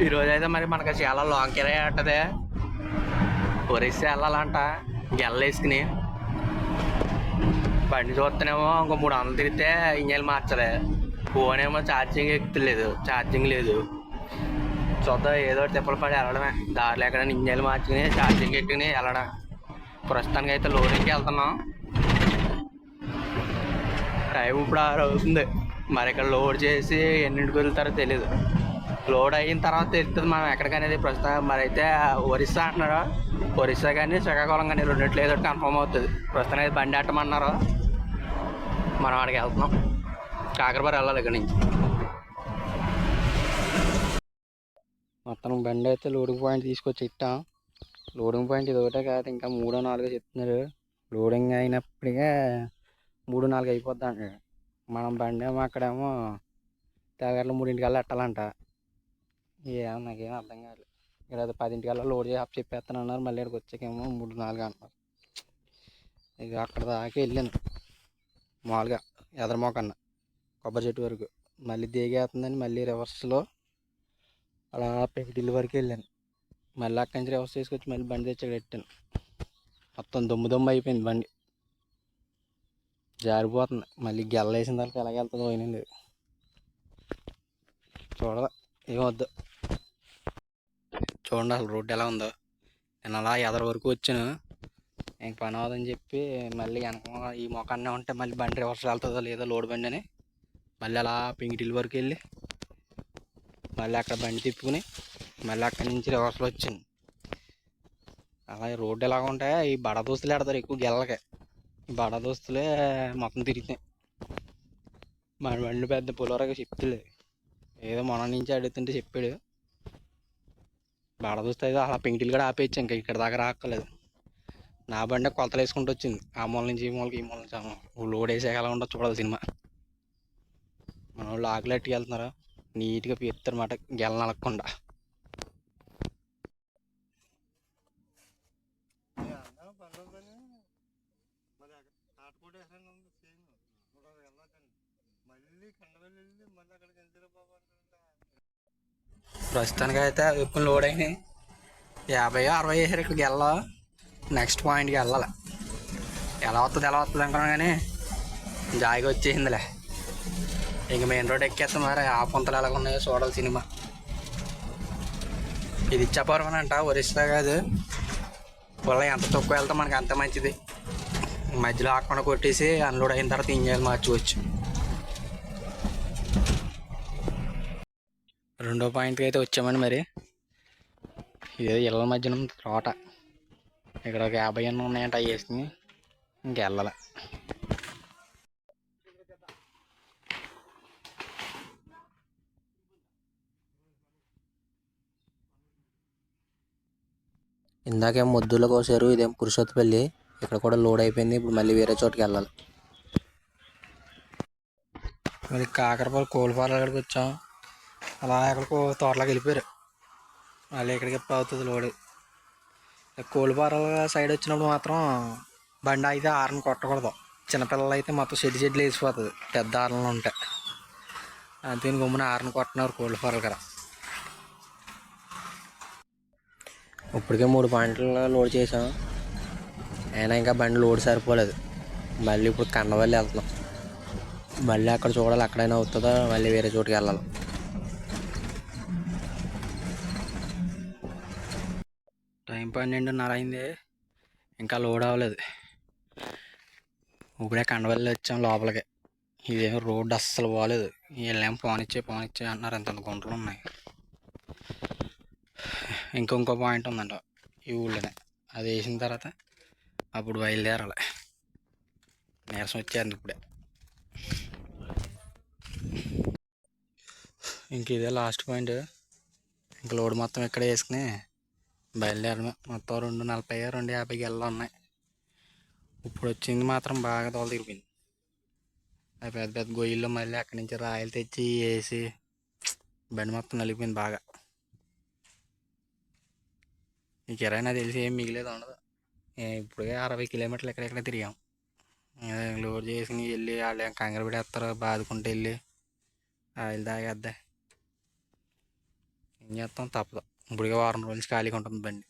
ఈరోజు అయితే మరి మనకి చాలా లాంగ్ కిరాయి ఉంటుంది. ఒరిస్సా వెళ్ళాలంట గెల్లేసుకుని. బండి చూస్తేనేమో ఇంకో 300 తిరిగితే ఇంజన్ మార్చలే. ఫోన్ ఏమో ఛార్జింగ్ ఎక్కుతలేదు, ఛార్జింగ్ లేదు. చూద్దాం ఏదో తిప్పలు పడి వెళ్ళడమే. దారిలో ఎక్కడైనా ఇంజన్ మార్చుకుని ఛార్జింగ్ ఎట్టుకుని వెళ్ళడం. ప్రస్తుతానికి అయితే లోడింగ్కి వెళ్తున్నాం. టైం ఇప్పుడు 6 అవుతుంది. మరి ఇక్కడ లోడ్ చేసి ఎన్నింటికి వెళ్తారో తెలీదు. లోడ్ అయిన తర్వాత తెలుస్తుంది మనం ఎక్కడికనేది. ప్రస్తుతం మరి అయితే ఒరిస్సా అంటున్నారు. ఒరిస్సా కానీ శ్రీకాకుళం కానీ రెండిట్లో ఏదో కన్ఫర్మ్ అవుతుంది. ప్రస్తుతం అయితే బండి అట్టమన్నారు. మనం అక్కడికి వెళ్తున్నాం. కాకరబారు వెళ్ళాలి ఇక్కడ నుంచి. మొత్తం బండి అయితే లోడింగ్ పాయింట్ తీసుకొచ్చి ఇట్టాం. లోడింగ్ పాయింట్ ఇది ఒకటే కాదు, ఇంకా 3, 4 చెప్తున్నారు. లోడింగ్ అయినప్పటికే 3, 4 అయిపోద్ది అంటాడు. మనం బండి ఏమో అక్కడేమో తెల్లగట్ల 3ంటికల్లా ఎట్టాలంట. ఏమో నాకేం అర్థం కాలేదు. ఇక్కడ 10ంటికల్లా లోడ్ చేసి చెప్పేస్తాను అన్నారు. మళ్ళీ ఇక్కడికి వచ్చాకేమో 3, 4 అంటున్నారు. ఇక అక్కడ దాకా వెళ్ళాను మామూలుగా ఎదరమోకన్నా కొబ్బరి చెట్టు వరకు. మళ్ళీ దిగేస్తుందని మళ్ళీ రివర్స్లో అలా పెంకిటిల్లు వరకు వెళ్ళాను. మళ్ళీ అక్కడి నుంచి రివర్స్ చేసుకొచ్చి మళ్ళీ బండి తెచ్చి పెట్టాను. మొత్తం దుమ్ము అయిపోయింది బండి, జారిపోతుంది. మళ్ళీ గెల్లేసిన తర్వాత ఎలాగ వెళ్తుందో పోయినండి. చూడాలి ఏమొద్దు. చూడండి అసలు రోడ్డు ఎలా ఉందో. నేను అలా ఎదరి వరకు వచ్చాను. ఇంక పని అవదని చెప్పి మళ్ళీ వెనక ఈ మొక్కనే ఉంటే మళ్ళీ బండి రివర్స్ వెళ్తుందో లేదో లోడ్ బండి అని మళ్ళీ అలా పెంకిటిల్లు వరకు వెళ్ళి మళ్ళీ అక్కడ బండి తిప్పుకుని మళ్ళీ అక్కడి నుంచి రివర్స్లో వచ్చాను. అలాగే రోడ్డు ఎలాగ ఉంటాయో ఈ బడ దోస్తులు ఆడతారు ఎక్కువ గెల్లకి. ఈ బడ దోస్తులే మొత్తం తిరుగుతాయి. మన బండి పెద్ద పులోరగా చెప్తలేదు. ఏదో మొన్న నుంచి అడుగుతుంటే చెప్పాడు. బడ దోస్తు అయితే అలా పెంకిటిల్లు కూడా ఆపేయచ్చు, ఇంకా ఇక్కడ దాకా రాక్కర్లేదు. నా బండి కొలతలు వేసుకుంటూ వచ్చింది. ఆ మూల నుంచి ఈ మూలకి, ఈ మూల నుంచి ఆ మూల. లోడ్ వేసాక ఎలా ఉండో చూడాలి సినిమా. మన వాళ్ళు ఆకులెట్టుకు వెళ్తున్నారు. నీట్గా పీరుతారు అన్నమాట గెల నలగకుండా. ప్రస్తుతానికి అయితే ఎక్కువ లోడ్ అయినాయి. 50, 60 వేసారు ఇక్కడ గెల్ల. నెక్స్ట్ పాయింట్కి వెళ్ళాలి. ఎలా వస్తుంది అనుకున్నాం కానీ జాయిగా వచ్చేసిందిలే. ఇంక మెయిన్ రోడ్ ఎక్కేస్తాం. మరి ఆ పొంతలు ఎలాగ ఉన్నాయో చూడాలి సినిమా. ఇది ఇచ్చాపురం అంట, ఒరిస్సా కాదు. పొలం ఎంత తక్కువ వెళ్తాం మనకి అంత మంచిది. మధ్యలో ఆకుండా కొట్టేసి అన్లోడ్ అయిన తర్వాత ఇంజన్ మార్చుకోవచ్చు. రెండో పాయింట్కి అయితే వచ్చామండి. మరి ఇదే ఇళ్ళ మధ్యన తోట. ఇక్కడ ఒక 50 అన్న ఉన్నాయంట. అవి వేసుకుని ఇంకెళ్ళాలి. ఇందాకేం ముద్దులో కోసారు, ఇదేం పురుషోత్తపల్లి. ఇక్కడ కూడా లోడ్ అయిపోయింది. ఇప్పుడు మళ్ళీ వేరే చోటుకి వెళ్ళాలి. మరి కాకరపాలు కోళ్ళపాల అక్కడికి వచ్చాం. అలా ఎక్కడికో తోటలోకి వెళ్ళిపోయారు. మళ్ళీ ఇక్కడికి ఎప్పుడు అవుతుంది లోడ్. కోళ్ళపాల సైడ్ వచ్చినప్పుడు మాత్రం బండి అయితే హారన్ కొట్టకూడదు. చిన్నపిల్లలు అయితే మొత్తం షెడ్లు వేసిపోతుంది పెద్ద హారన్లు ఉంటాయి. అంతేని గమ్మున హారన్ కొట్టినారు కోళ్ళపాల కదా. ఇప్పటికే 3 పాయింట్లు లోడ్ చేసాం. అయినా ఇంకా బండి లోడ్ సరిపోలేదు. మళ్ళీ ఇప్పుడు కండవల్లి వెళ్తున్నాం. మళ్ళీ అక్కడ చూడాలి అక్కడైనా అవుతుందో మళ్ళీ వేరే చోటుకి వెళ్ళాలి. టైం 12:30 అయింది. ఇంకా లోడ్ అవ్వలేదు. ఇప్పుడే కండవల్లి వచ్చాం లోపలికి. ఇదేమో రోడ్డు అస్సలు బాగలేదు. వీళ్ళేమో పోనిచ్చే అంటున్నారు. ఎంత గుంటలు ఉన్నాయి. ఇంకో పాయింట్ ఉందంట ఈ ఊళ్ళోనే. అది వేసిన తర్వాత అప్పుడు బయలుదేరాలి. నీరసం వచ్చేది ఇప్పుడే. ఇంక ఇదే లాస్ట్ పాయింట్. ఇంక లోడ్ మొత్తం ఇక్కడే వేసుకుని బయలుదేరమే. మొత్తం 2:40, 2:50 గెల్లు ఉన్నాయి. ఇప్పుడు వచ్చింది మాత్రం బాగా తోలు తిరిగిపోయింది. అది పెద్ద పెద్ద గొయ్యిల్లో మళ్ళీ అక్కడి నుంచి రాయలు తెచ్చి వేసి బండి మొత్తం నలిగిపోయింది బాగా. ఈ కిరాయి నాకు తెలిసి ఏం మిగిలేదు ఉండదు. ఇప్పుడే 60 కిలోమీటర్లు ఎక్కడెక్కడ తిరిగాం. లోడ్ చేసుకుని వెళ్ళి వాళ్ళు కంగారు పడేస్తారు. బాదుకుంటూ వెళ్ళి ఆయిల్ తాగేద్దా. చేస్తాం తప్పదు. ఇప్పటికే వారం రోజులు ఖాళీగా ఉంటుంది బండి.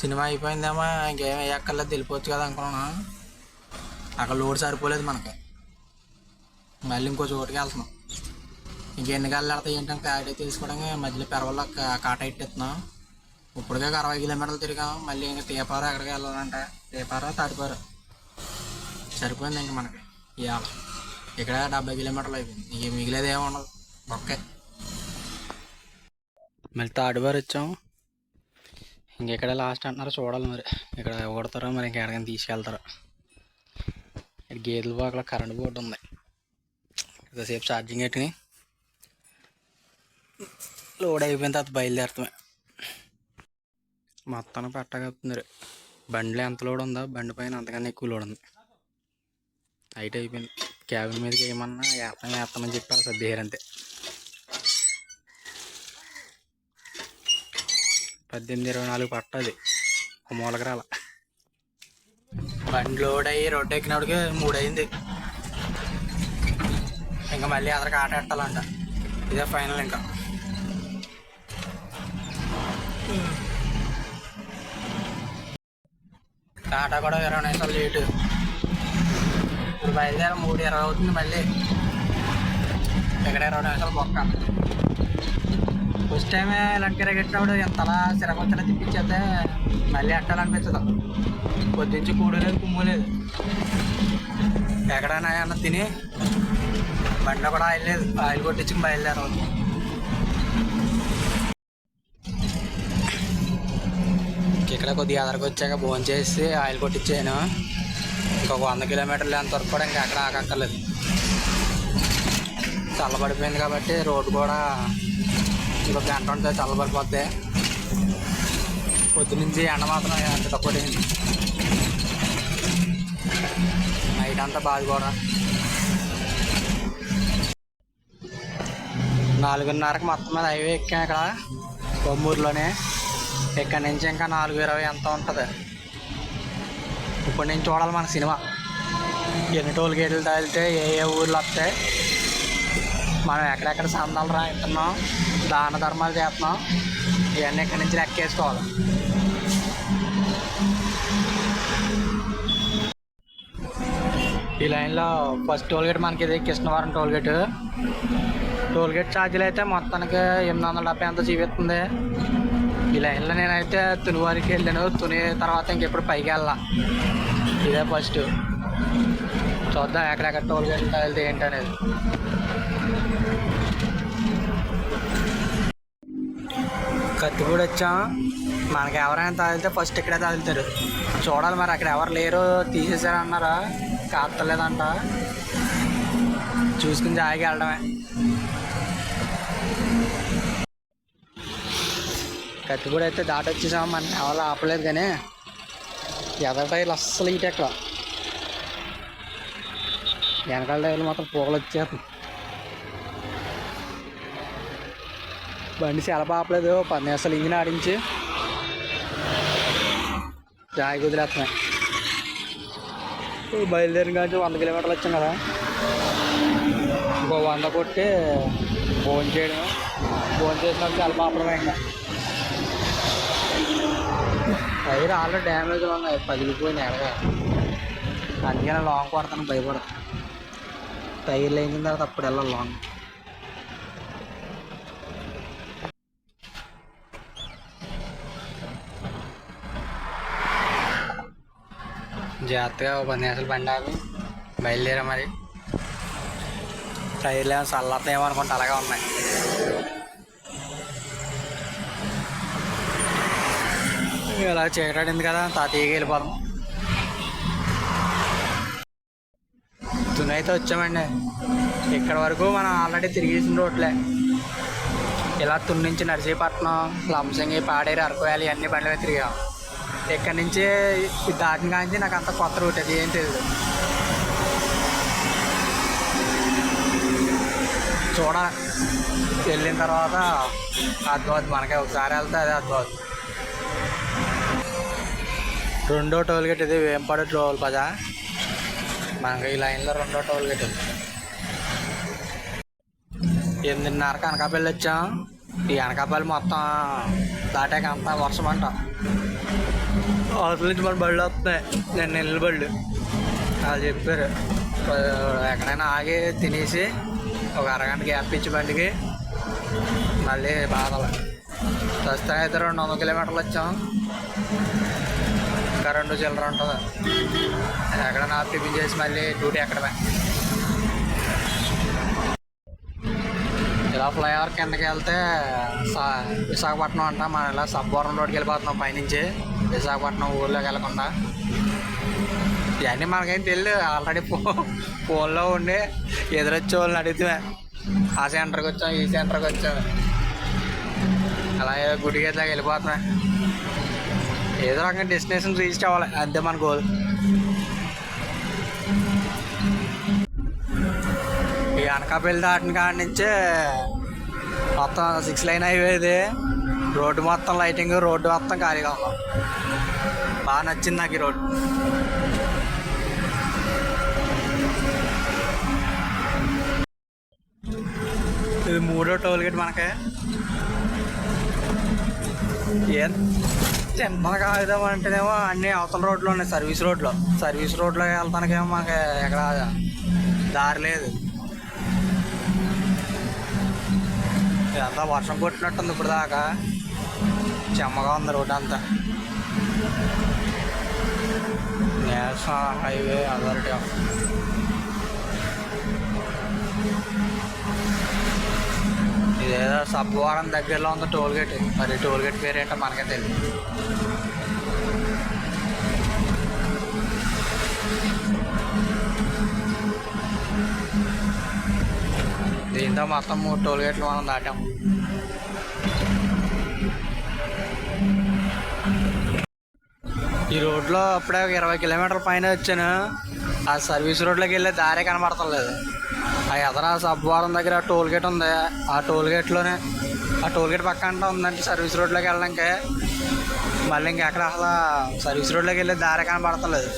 సినిమా అయిపోయిందేమో ఇంకేం వేయక్కర్లేదు వెళ్ళిపోవచ్చు కదా అనుకున్నా. అక్కడ లోడ్ సరిపోలేదు మనకి. మళ్ళీ ఇంకో చోటుకి వెళ్తున్నాం. ఇంకెన్ని గాలి వెళ్తాయి ఏంటంటే క్లారిటీ తీసుకోవడానికి మధ్యలో పెరవల్లో కాట ఇట్టేస్తున్నాం. ఇప్పటికే 60 కిలోమీటర్లు తిరిగాం. మళ్ళీ ఇంకా తీపారు ఎక్కడికి వెళ్ళాలంటే తీపారు తాడిపారు సరిపోయింది ఇంక మనకి. ఇవాళ ఇక్కడ 70 కిలోమీటర్లు అయిపోయింది. ఇంక మిగిలేదు ఏమి ఉండదు. ఒకే మళ్ళీ తాడిపారు వచ్చాం. ఇంకెక్కడ లాస్ట్ అంటున్నారు చూడాలి. మరి ఇక్కడ ఓడతారో మరి ఇంకెక్కడికైనా తీసుకెళ్తారో. ఇక్కడ గేదెల పాకలో కరెంట్ బోర్డు ఉంది. ఇంతసేపు ఛార్జింగ్ పెట్టుకుని లోడ్ అయిపోయిన తర్వాత బయలుదేరుతామే. మొత్తాన్ని పెట్టగలుగుతున్నారు. బండిలో ఎంత లోడ్ ఉందో బండి పైన అంతకన్నా ఎక్కువ లోడ్ ఉంది. హైట్ అయిపోయింది. క్యాబిన్ మీదకి ఏమన్నా వేస్తామని చెప్పారు సర్దేశారు అంతే. 18-24 పట్టది ఒక మూలకరాల. బండి లోడ్ అయ్యి రోడ్డు ఎక్కినప్పటికి 3 అయింది. ఇంకా మళ్ళీ అదరికి ఆట పెట్టాలంట. ఇదే ఫైనల్. ఇంకా ఆట కూడా 20 నిమిషాలు లేటు. ఇప్పుడు బయలుదేరం 3:20 అవుతుంది. మళ్ళీ ఇక్కడ 20 నిమిషాలు పక్క. ఫస్ట్ టైమే ఇలాంటి కిరగెట్టినప్పుడు ఎంతలా సిరకొచ్చలా తిప్పించేస్తే మళ్ళీ ఎట్టాలనిపించదు. పొద్దుంచి కూడలేదు కుమ్మలేదు. ఎక్కడైనా ఏమన్నా తిని బండిలో కూడా ఆయిల్ లేదు. ఆయిల్ కొట్టించి బయలుదేరం. ఇక్కడ కొద్దిగా ఎదరికి వచ్చాక భోజనం చేసి ఆయిల్ కొట్టించాను. ఇంకొక 100 కిలోమీటర్లు ఎంతవరకు కూడా ఇంకా ఎక్కడ ఆగక్కర్లేదు. చల్లబడిపోయింది కాబట్టి రోడ్డు కూడా ఇంకొక గంట ఉంటే చల్లబడిపోద్ది. పొద్దునుంచి ఎండ మాత్రం ఎంత తక్కువ అయింది. నైట్ అంతా బాధ కూడా. 4:30కి మొత్తం మీద హైవే ఎక్కాం. ఇక్కడ కొమ్మూరులోనే. ఇక్కడ నుంచి ఇంకా 4:20 ఎంత ఉంటుంది. ఇప్పుడు నేను చూడాలి మన సినిమా. ఎన్ని టోల్ గేట్లు తగిలితే ఏ ఊర్లు వస్తాయి, మనం ఎక్కడెక్కడ సందాలు రాయిస్తున్నాం, దాన ధర్మాలు చేస్తున్నాం, ఇవన్నీ ఇక్కడి నుంచి లెక్కేసుకోవాలి. ఈ లైన్లో ఫస్ట్ టోల్గేట్ మనకి ఇది కృష్ణవరం టోల్గేట్. టోల్గేట్ ఛార్జీలు అయితే మొత్తానికి 870 ఎంతో చూపిస్తుంది. ఈ లైన్లో నేనైతే తుని వరకు వెళ్ళాను. తుని తర్వాత ఇంకెప్పుడు పైకి వెళ్ళా. ఇదే ఫస్ట్. చూద్దాం ఎక్కడెక్కడ టోల్గేట్లు తగిలితే ఏంటనేది. కత్తిపూడి వచ్చాం. మనకి ఎవరైనా తగిలితే ఫస్ట్ ఇక్కడే తగులుతారు. చూడాలి మరి. అక్కడ ఎవరు లేరు, తీసేసారన్నారా, కాస్తలేదంట. చూసుకుని జాయికి వెళ్ళడమే. కత్తిపూడి అయితే దాటి వచ్చేసాము. మన ఎవరు ఆపలేదు కానీ ఎదర టైర్లు అస్సలు ఇటు ఎక్కడ. వెనకాల టైర్లు మొత్తం పోగలు వచ్చేస్తాం. బండి సెలవు ఆపలేదు. 10 నిమిషాలు ఇంజిన్ ఆడించి జాయి కుదిరేస్తున్నాయి. బయలుదేరిన కానీ 100 కిలోమీటర్లు వచ్చాం కదా. ఇంకో 100 కొట్టి ఫోన్ చేయడం. ఫోన్ చేసినప్పుడు సెలవు ఆపడమే. ఇంకా టైర్ ఆల్రెడీ డ్యామేజ్లు ఉన్నాయి, పగిలిపోయినాయి ఎడగా. అందుకని లాంగ్ కొడతాను, భయపడతాను. టైర్లు వేసిన తర్వాత అప్పుడు వెళ్ళాలి లాంగ్. జాగ్రత్తగా 10 నిమిషాలు బండి ఆపి బయలుదేరా. మరి టైర్లు ఏమో చల్లతాయేమో అనుకుంటే అలాగే ఉన్నాయి. ఇలా చీకటాడింది కదా, తాతయ్యకి వెళ్ళిపోదాం. తుని అయితే వచ్చామండి. ఇక్కడ వరకు మనం ఆల్రెడీ తిరిగేసిన రోడ్లే. ఇలా తుని నుంచి నర్సీపట్నం, లంసంగి, పాడేరు, అరకు వ్యాలీ అన్ని బండ్ల మీద తిరిగాం. ఇక్కడి నుంచి దాటిన కాంచి నాకు అంత కొత్త రూట్. అది ఏం తెలియదు. చూడాలి. వెళ్ళిన తర్వాత అర్థమవుతుంది మనకి. ఒకసారి వెళ్తే అదే అర్థమవుతుంది. రెండో టోల్గేట్ ఇది వేంపాడు టోల్ ప్లాజా. మనకి ఈ లైన్లో రెండో టోల్గేట్. 8:30కి అనకాపల్లి వచ్చాం. ఈ అనకాపల్లి మొత్తం దాటాక అంతా వర్షం అంట. అవతల నుంచి మన బళ్ళు వస్తున్నాయి, నేను నెల్లు బళ్ళు. వాళ్ళు చెప్పారు ఎక్కడైనా ఆగి తినేసి ఒక అరగంట గ్యాప్ ఇచ్చి బండికి మళ్ళీ బాధలు. ప్రస్తుతం అయితే 200 కిలోమీటర్లు వచ్చాం. ఇంకా 2 చిల్లర ఉంటుంది. ఎక్కడైనా టిఫిన్ చేసి మళ్ళీ డ్యూటీ ఎక్కడమే. ఇలా ఫ్లైఓవర్ కిందకి వెళ్తే విశాఖపట్నం అంట. మనం ఇలా సబ్బవరం రోడ్కి వెళ్ళిపోతున్నాం పైనుంచి, విశాఖపట్నం ఊర్లోకి వెళ్ళకుండా. ఇవన్నీ మనకేం తెలియదు. ఆల్రెడీ ఫోన్లో ఉండి ఎదురొచ్చే వాళ్ళని అడిగితే ఆ సెంటర్కి వచ్చాం, ఈ సెంటర్కి వచ్చాం, అలాగే గుడికి ఇట్లాగా వెళ్ళిపోతున్నాయి. ఏదో రకంగా డెస్టినేషన్ రీచ్ అవ్వాలి, అంతే మన గోల్. ఈ అనకాపల్లి దాటిన కాడి నుంచే మొత్తం 6 లైన్ హైవేది. రోడ్డు మొత్తం లైటింగ్, రోడ్డు మొత్తం ఖాళీగా ఉన్నాం. బాగా నచ్చింది నాకు ఈ రోడ్డు. ఇది 3వ టోల్ గేట్ మనకి. ఏం చిన్నగా ఆగుదామంటేనేమో అన్నీ అవతల రోడ్లు ఉన్నాయి, సర్వీస్ రోడ్లో వెళ్తానికేమో మనకి ఎక్కడ దారి లేదు. ఇదంతా వర్షం కొట్టినట్టుంది ఇప్పుడు దాకా, చెమ్మగా ఉంది రోడ్డు అంతా. నేషనల్ హైవే అథారిటీ ఆఫ్ ఇదేదో సబ్బవరం దగ్గరలో ఉంది టోల్ గేట్. మరి టోల్ గేట్ పేరు ఏంటో మనకే తెలియదు. దీంతో మొత్తం 3 టోల్ గేట్లు మనం దాటాం. ఈ రోడ్లో అప్పుడే 20 కిలోమీటర్ల పైన వచ్చాను. ఆ సర్వీస్ రోడ్లోకి వెళ్ళే దారే కనబడతలేదు. ఆ ఎదర సబ్బవరం దగ్గర టోల్ గేట్ ఉంది. ఆ టోల్ గేట్లోనే, ఆ టోల్ గేట్ పక్కన ఉందంటే సర్వీస్ రోడ్లోకి వెళ్ళడానికి. మళ్ళీ ఇంకెక్కడ అసలు సర్వీస్ రోడ్లోకి వెళ్ళే దారే కనబడతలేదు.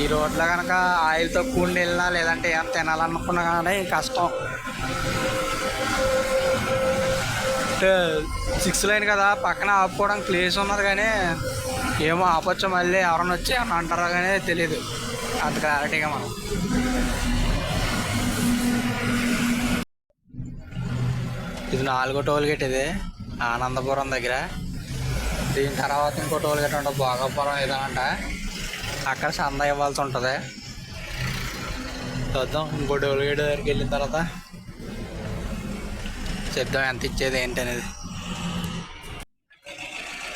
ఈ రోడ్లో కనుక ఆయిల్ తక్కువ ఉండి వెళ్ళినా, లేదంటే ఏం తినాలనుకున్నా కానీ కష్టం. అంటే 6 లైన్ కదా, పక్కన ఆపుకోవడానికి ప్లేస్ ఉన్నది కానీ ఏమో ఆపొచ్చు, మళ్ళీ ఎవరైనా వచ్చి ఏమన్నా అంటారో కానీ తెలియదు అంత క్లారిటీగా. మనం ఇది 4వ టోల్ గేట్. ఇది ఆనందపురం దగ్గర. దీని తర్వాత ఇంకో టోల్ గేట్ ఉంటుంది, భోగాపురం ఏదోనంట. అక్కడ చందా ఇవ్వాల్సి ఉంటుంది. చూద్దాం ఇంకో టోల్ గేట్ దగ్గరికి వెళ్ళిన తర్వాత చెప్దాం ఎంత ఇచ్చేది ఏంటి అనేది.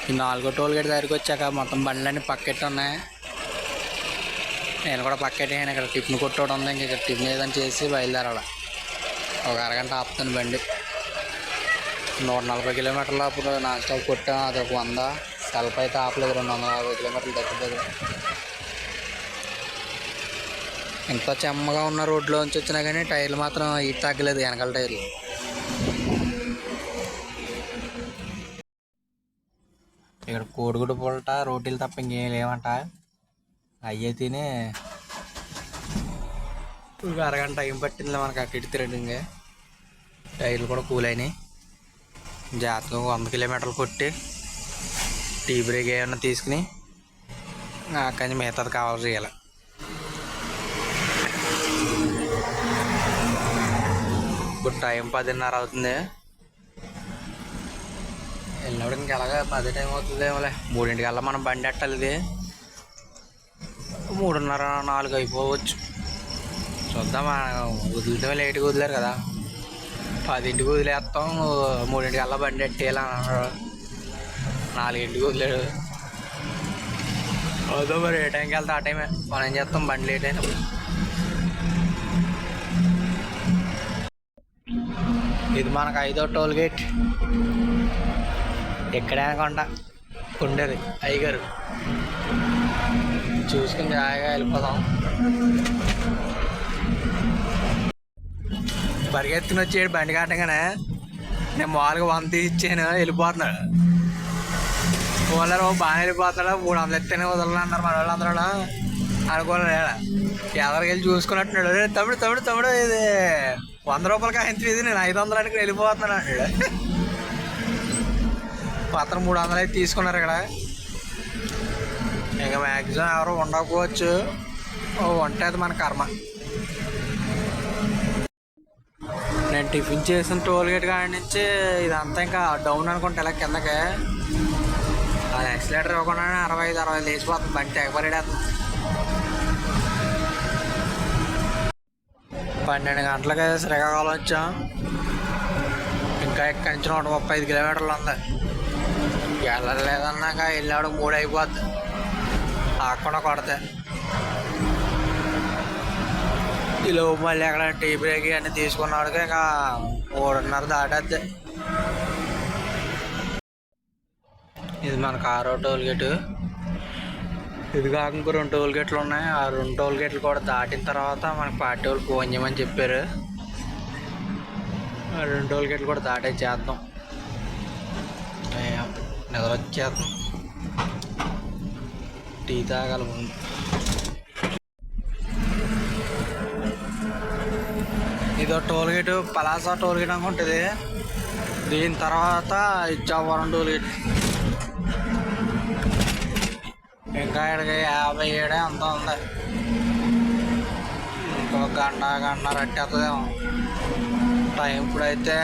ఈ 4వ టోల్ గేట్ దగ్గరికి వచ్చాక మొత్తం బండ్లన్నీ పక్కెట్టి ఉన్నాయి. నేను కూడా పక్కెట్టాను. ఇక్కడ టిఫిన్ కొట్టడం ఉంది. ఇంక ఇక్కడ టిఫిన్ ఏదైనా చేసి బయలుదేరాలి. ఒక అరగంట ఆపుతాను బండి. 140 కిలోమీటర్లు అప్పుడు నాన్ స్టాప్ కొట్టాం. అదొక 100. సెల్ఫ్ అయితే ఆపలేదు. 250 కిలోమీటర్లు దగ్గర. ఎంత చెమ్మగా ఉన్న రోడ్లోంచి వచ్చినా కానీ టైర్లు మాత్రం ఈట్ తగ్గలేదు, వెనకాల టైర్లు. ఇక్కడ కోడిగుడ్డు పొలట, రోటీలు తప్ప ఇంకేం లేవంట. అయ్యే తిని అరగంట టైం పట్టింది మనకి అటు ఇటు తిరగంగా. టైర్లు కూడా కూల్ అయినాయి. జాగ్రత్తగా 100 కిలోమీటర్లు కొట్టి టీ బ్రేక్ ఏమన్నా తీసుకుని అక్కడి నుంచి మిగతాది కవర్ చేయాలి. ఇప్పుడు టైం 10:30 అవుతుంది. వెళ్ళినప్పుడు ఇంక ఎలాగ 10 టైం అవుతుంది ఏమోలే. 3 మనం బండి ఎట్టాలి. ఇది 3:30, 4 అయిపోవచ్చు. చూద్దాం. వదిలితే లేట్గా వదిలేరు కదా. 10ంటికి వదిలేస్తాం, 3 బండి ఎట్టేయాలి అన్నాడు. 4ంటికి వదిలేడు. అవుతా మరి ఏ టైంకి వెళ్తా ఆ టైమే. మనం ఏం చేస్తాం, బండి లేట్ అయినప్పుడు. ఇది మనకు 5వ టోల్ గేట్. ఎక్కడే అనుకుంటా ఉండేది అయ్యగారు. చూసుకుని జాయిగా వెళ్ళిపోదాం. పరిగెత్తుకుని వచ్చేడు బండి కట్టగానే. నేను మామూలుగా 100 ఇచ్చాను, వెళ్ళిపోతున్నాడు. వాళ్ళ బాగా వెళ్ళిపోతున్నాడు. 300 ఎత్తేనే వదలని అన్నారు మన వాళ్ళందరూ. అనుకోలేదు. ఎదరికి వెళ్ళి చూసుకున్నట్టున్నాడు. తమ్ముడు ఇది రూపాయలకి ఆయన ఇది నేను 500 వెళ్ళిపోతున్నాను అంటాడు. అతను 300 అయితే తీసుకున్నారు ఇక్కడ. ఇంకా మ్యాక్సిమం ఎవరు ఉండకపోవచ్చు, ఉంటే అది మన కర్మ. నేను టిఫిన్ చేసిన టోల్గేట్ కాడి నుంచి ఇదంతా ఇంకా డౌన్ అనుకుంటా, ఇలా కిందకి అది యాక్సిలేటర్ ఇవ్వకుండా 65 లేచిపోతుంది, బండి తెగపడేస్తుంది. 12 గంటలకి శ్రీకాకుళం వచ్చాం. ఇంకా ఇక్కడి నుంచి 135 కిలోమీటర్లు ఉంది. వెళ్ళలేదన్నాక వెళ్ళాడు 3 అయిపోద్ది ఆకుండా కొడితే. ఈలో మళ్ళీ అక్కడ టీ బ్రేక్ అన్నీ తీసుకున్నాడుగా ఇంకా 3:30 దాటద్ది. ఇది మన కారో టోల్గేట్. ఇది కాక ఇంకో 2 టోల్గేట్లు ఉన్నాయి. ఆ 2 టోల్గేట్లు కూడా దాటిన తర్వాత మనకి పార్టీ వాళ్ళు ఫోన్ చేయమని చెప్పారు. ఆ 2 టోల్గేట్లు కూడా దాటే చేద్దాం. నిద్ర వచ్చేద్దాం, టీ తాగాలి ముందు. ఇదో టోల్గేట్, పలాస టోల్గేట్ అనుకుంటుంది. దీని తర్వాత ఇచ్చాపురం టోల్గేట్. ఇంకా ఇక్కడికి 57 అంత ఉంది. ఇంకో గంట రట్టేస్తుందేమో. టైం ఇప్పుడైతే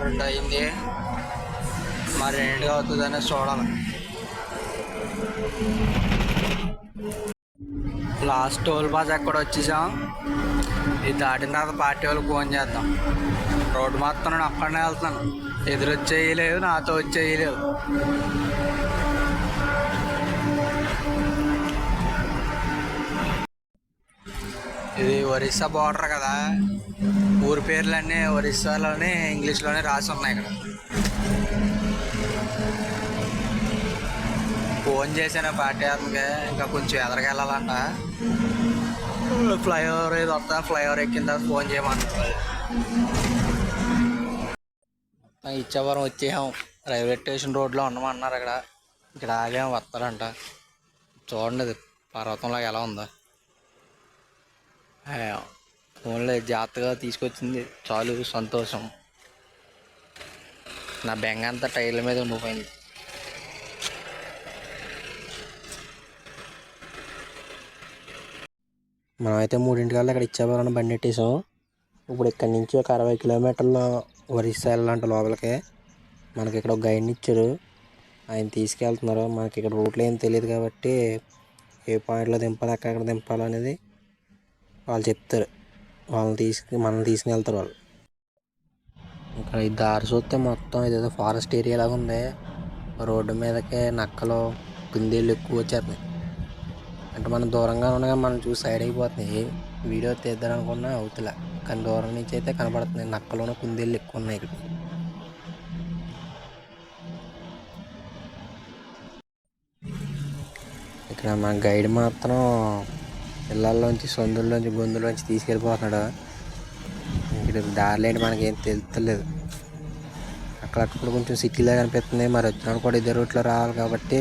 2 అయింది. మరి 2 అవుతుంది అనేది చూడాలి. లాస్ట్ టోల్ పాస్ ఎక్కడ వచ్చేసాం. ఇది దాటిన తర్వాత పార్టీ వాళ్ళకి ఫోన్ చేద్దాం. రోడ్డు మొత్తం నేను అక్కడనే వెళ్తున్నాను. ఎదురొచ్చేయలేదు, నాతో వచ్చేయలేదు. ఇది ఒరిస్సా బార్డర్ కదా. ఊరి పేర్లన్నీ ఒరిస్సాలోనే ఇంగ్లీష్లోనే రాసి ఉన్నాయి ఇక్కడ. ఫోన్ చేశాను పార్టీ అతనికి, ఇంకా కొంచెం ఎదరికి వెళ్ళాలంట. ఫ్లైఓవర్ ఏదో వస్తా, ఫ్లైఓవర్ ఎక్కిన తర్వాత ఫోన్ చేయమంటుంది. ఇచ్చాపురం వచ్చేసాం. రైల్వే స్టేషన్ రోడ్లో ఉండమన్నారు. ఇక్కడ ఆగాం, వస్తారంట. చూడండి పర్వతంలాగా ఎలా ఉందో. ఫోన్లో జాగ్రత్తగా తీసుకొచ్చింది చాలు, సంతోషం. నా బెంగ అంతా టైర్ల మీద ఉండిపోయింది. మనమైతే 3:00 అక్కడ ఇచ్చాపురం బండి పెట్టేసాం. ఇప్పుడు ఇక్కడి నుంచి ఒక 60 కిలోమీటర్లు ఒరిస్సా వెళ్ళాలంట లోపలికి. మనకి ఇక్కడ ఒక గైడ్ని ఇచ్చారు, ఆయన తీసుకెళ్తున్నారు. మనకి ఇక్కడ రూట్లో ఏం తెలియదు కాబట్టి ఏ పాయింట్లో దింపాలి, ఎక్కడ దింపాలి అనేది వాళ్ళు చెప్తారు. మనల్ని తీసుకుని వెళ్తారు వాళ్ళు. ఇక్కడ ఈ దారి చూస్తే మొత్తం ఇదేదో ఫారెస్ట్ ఏరియా లాగా ఉంది. రోడ్డు మీదకే నక్కలు, కుందేళ్ళు ఎక్కువ వచ్చేస్తున్నాయి. అంటే మనం దూరంగా ఉండగా మనం చూసి సైడ్ అయిపోతున్నాయి. వీడియో తీద్దామనుకున్నా అవుతులే, కానీ దూరం నుంచి అయితే కనపడుతున్నాయి. నక్కలోనూ కుందేళ్ళు ఎక్కువ ఉన్నాయి ఇక్కడ. ఇక్కడ మన గైడ్ మాత్రం ఇళ్ళల్లోంచి, సందుల్లోంచి, గొంతుల్లోంచి తీసుకెళ్ళిపోతున్నాడు. ఇక్కడ దారిలేంటి మనకేం తెలుస్తలేదు. అక్కడక్కడ కొంచెం సిటీలో కనిపిస్తుంది. మరి వచ్చినప్పుడు కూడా ఇదే రూట్లో రావాలి కాబట్టి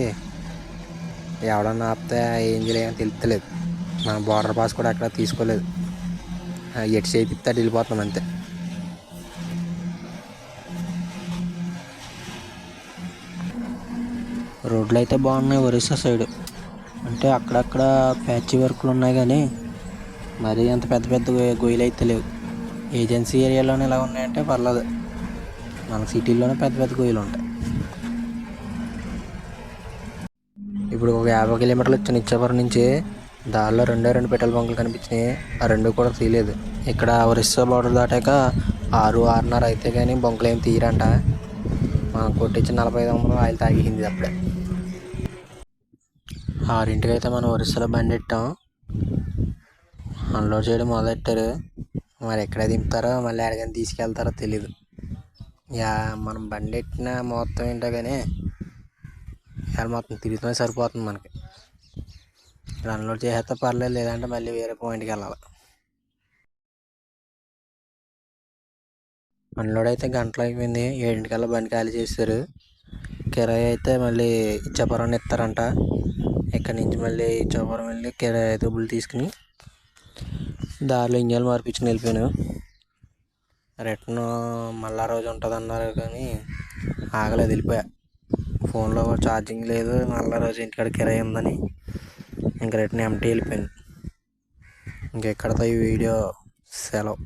ఎవడన్నా ఆపితే ఏం చేయలేని తెలుస్తలేదు. మన బార్డర్ పాస్ కూడా అక్కడ తీసుకోలేదు. ఎటు చేపిస్తే అటు వెళ్ళిపోతున్నాం అంతే. రోడ్లు అయితే బాగున్నాయి ఒరిస్సా సైడ్. అంటే అక్కడక్కడ ప్యాచ్ వర్క్లు ఉన్నాయి, కానీ మరీ అంత పెద్ద పెద్ద గొయ్యలు అయితే లేవు. ఏజెన్సీ ఏరియాలోనే ఇలా ఉన్నాయంటే పర్లేదు. మన సిటీలోనే పెద్ద పెద్ద గొయ్యలు ఉంటాయి. ఇప్పుడు ఒక 50 కిలోమీటర్లు వచ్చాను ఇచ్చాపురం నుంచి. దారిలో 2 పెట్రోల్ బంకులు కనిపించినాయి. ఆ 2 కూడా తీయలేదు. ఇక్కడ ఒరిస్సా బార్డర్ దాటాక 6-6:30 అయితే కానీ బంకులు ఏమి తీయరంట. మనం కొట్టించి 45 ఆయిల్ తాగింది అప్పుడే. 6ంటికి అయితే మనం ఒరిస్సాలో బండి పెట్టాం. అన్లోడ్ చేయడం మొదలెట్టారు. మరి ఎక్కడ దింపుతారో, మళ్ళీ ఎక్కడికైనా తీసుకెళ్తారో తెలీదు. మనం బండి ఎట్టిన మొత్తం ఏంటో కానీ మొత్తం తిరుగుతూనే సరిపోతుంది మనకి. ఇక్కడ అన్లోడ్ చేసేస్తే పర్లేదు, లేదంటే మళ్ళీ వేరే పాయింట్కి వెళ్ళాలి. అన్లోడ్ అయితే గంటలు అయిపోయింది. 7ంటికల్లా బండి ఖాళీ చేశారు. కిరాయి అయితే మళ్ళీ ఇచ్చాపురం ఇస్తారంట. ఇక్కడి నుంచి మళ్ళీ ఇచ్చాపురం వెళ్ళి కిరాయి డబ్బులు తీసుకుని దారిలో ఇంజన్లు మార్పించుకుని వెళ్ళిపోయాను. రిటర్న్ మళ్ళా రోజు ఉంటుంది అన్నారు కానీ ఆగలేదు, వెళ్ళిపోయా. ఫోన్లో ఛార్జింగ్ లేదు, మళ్ళా రోజు ఇంటికాడ కిరాయి ఉందని ఇంక రిటర్న్ ఎంటీ వెళ్ళిపోయింది. ఇంకెక్కడితో ఈ వీడియో సెలవు.